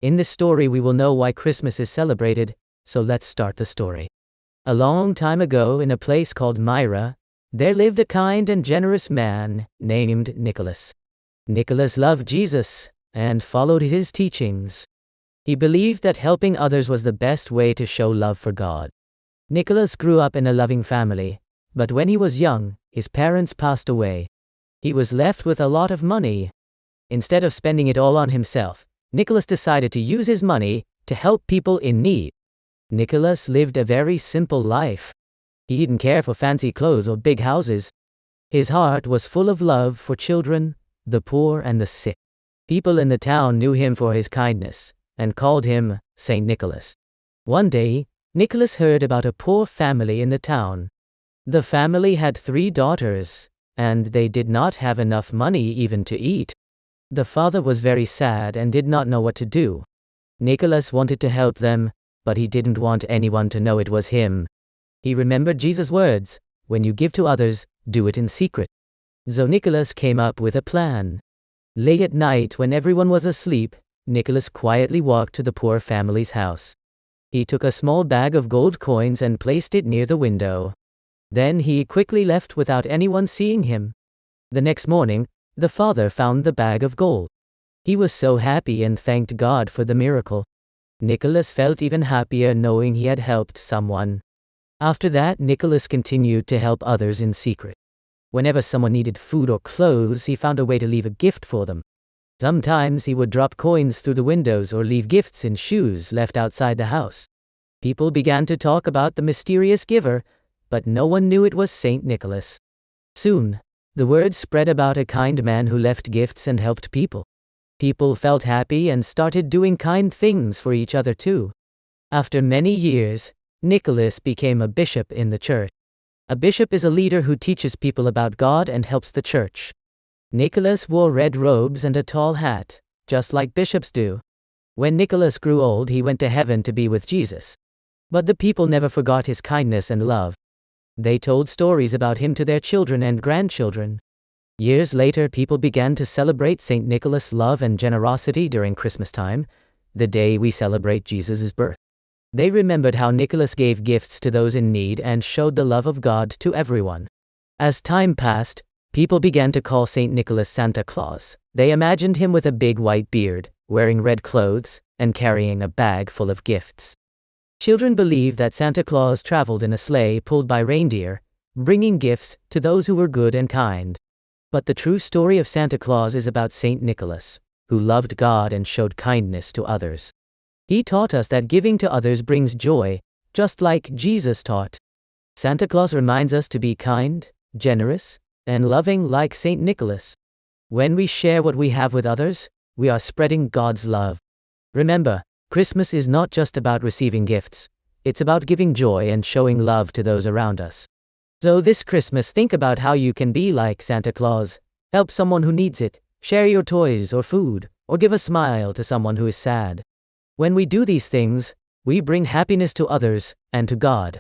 In this story we will know why Christmas is celebrated, so let's start the story. A long time ago in a place called Myra, there lived a kind and generous man named Nicholas. Nicholas loved Jesus and followed his teachings. He believed that helping others was the best way to show love for God. Nicholas grew up in a loving family, but when he was young, his parents passed away. He was left with a lot of money. Instead of spending it all on himself, Nicholas decided to use his money to help people in need. Nicholas lived a very simple life. He didn't care for fancy clothes or big houses. His heart was full of love for children, the poor and the sick. People in the town knew him for his kindness and called him Saint Nicholas. One day, Nicholas heard about a poor family in the town. The family had 3 daughters, and they did not have enough money even to eat. The father was very sad and did not know what to do. Nicholas wanted to help them, but he didn't want anyone to know it was him. He remembered Jesus' words, "When you give to others, do it in secret." So Nicholas came up with a plan. Late at night when everyone was asleep, Nicholas quietly walked to the poor family's house. He took a small bag of gold coins and placed it near the window. Then he quickly left without anyone seeing him. The next morning, the father found the bag of gold. He was so happy and thanked God for the miracle. Nicholas felt even happier knowing he had helped someone. After that, Nicholas continued to help others in secret. Whenever someone needed food or clothes, he found a way to leave a gift for them. Sometimes he would drop coins through the windows or leave gifts in shoes left outside the house. People began to talk about the mysterious giver, but no one knew it was Saint Nicholas. Soon, the word spread about a kind man who left gifts and helped people. People felt happy and started doing kind things for each other too. After many years, Nicholas became a bishop in the church. A bishop is a leader who teaches people about God and helps the church. Nicholas wore red robes and a tall hat, just like bishops do. When Nicholas grew old, he went to heaven to be with Jesus. But the people never forgot his kindness and love. They told stories about him to their children and grandchildren. Years later, people began to celebrate Saint Nicholas' love and generosity during Christmas time, the day we celebrate Jesus' birth. They remembered how Nicholas gave gifts to those in need and showed the love of God to everyone. As time passed, people began to call Saint Nicholas Santa Claus. They imagined him with a big white beard, wearing red clothes, and carrying a bag full of gifts. Children believed that Santa Claus traveled in a sleigh pulled by reindeer, bringing gifts to those who were good and kind. But the true story of Santa Claus is about Saint Nicholas, who loved God and showed kindness to others. He taught us that giving to others brings joy, just like Jesus taught. Santa Claus reminds us to be kind, generous, and loving like Saint Nicholas. When we share what we have with others, we are spreading God's love. Remember, Christmas is not just about receiving gifts, it's about giving joy and showing love to those around us. So this Christmas, think about how you can be like Santa Claus. Help someone who needs it, share your toys or food, or give a smile to someone who is sad. When we do these things, we bring happiness to others and to God.